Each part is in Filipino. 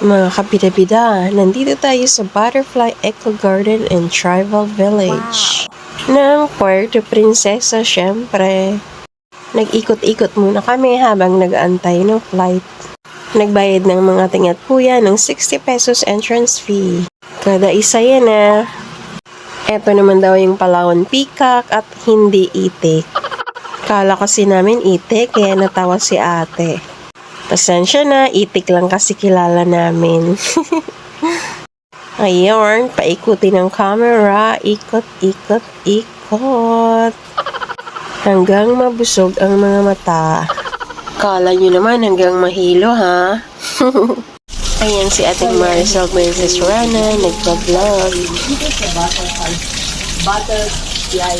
Mga kabida-bida, nandito tayo sa Butterfly Eco Garden and Tribal Village ng Puerto Princesa, syempre. Nag-ikot-ikot muna kami habang nag-aantay ng flight. Nagbayad ng mga tingat kuya ng 60 pesos entrance fee. Kada isa yan na. Eto naman daw yung Palawan Peacock at hindi itik. Kala kasi namin itik kaya natawa si ate. Pasensya na, itik lang kasi kilala namin. Ayun, paikutin ng camera, ikot, ikot, ikot. Hanggang mabusog ang mga mata. Kala nyo naman hanggang mahilo, ha? Ayan si Ating Maricel Princess Rana, nagpa-vlog. Dito sa Butterfly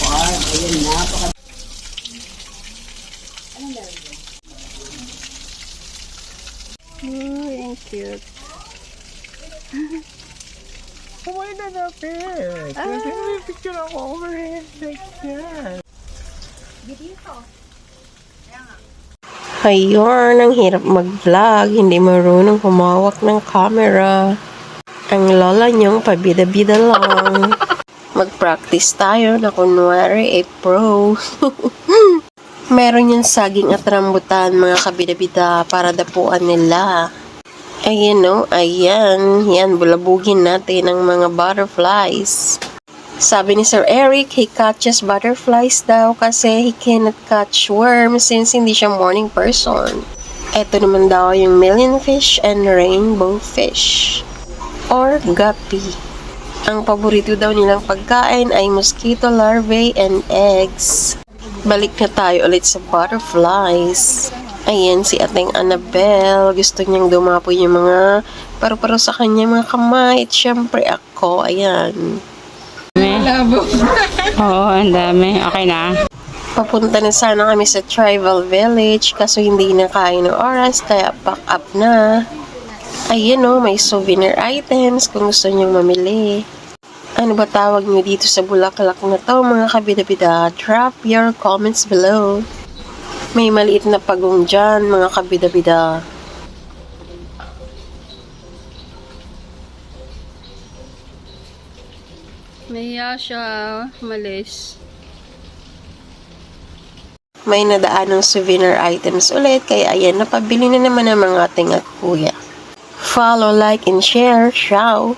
Park. Ayan, napaka... Oh, ang cute. Kumain na napit. Kasi may picture ako overhead like that. Ayun, ang hirap mag-vlog. Hindi marunong humawak ng camera. Ang lola niyong pabida-bida lang. Mag-practice tayo na kunwari pro. Meron yung saging at rambutan, mga kabida-bida, para dapuan nila. Ayan o, ayan. Yan, bulabugin natin ang mga butterflies. Sabi ni Sir Eric, he catches butterflies daw kasi he cannot catch worms since hindi siya morning person. Ito naman daw yung millionfish and rainbow fish. Or guppy. Ang paborito daw nilang pagkain ay mosquito larvae and eggs. Balik na tayo ulit sa butterflies. Ayan si Ating Annabelle. Gusto niyang dumapoy yung mga paru-paro sa kanya mga kamay. At syempre ako, ayan. Oo, ang dami. Okay na. Papunta na sana kami sa Tribal Village kaso hindi na kaya ng oras kaya pack up na. Ayan o, may souvenir items kung gusto niyong mamili. Ano ba tawag niyo dito sa bulaklak na to mga kabida-bida? Drop your comments below. May maliit na pagong dyan mga kabida-bida. Mahiya siya. Malis. May nadaan ng souvenir items ulit kaya ayan, napabili na naman ang mga ating at kuya. Follow, like, and share. Ciao!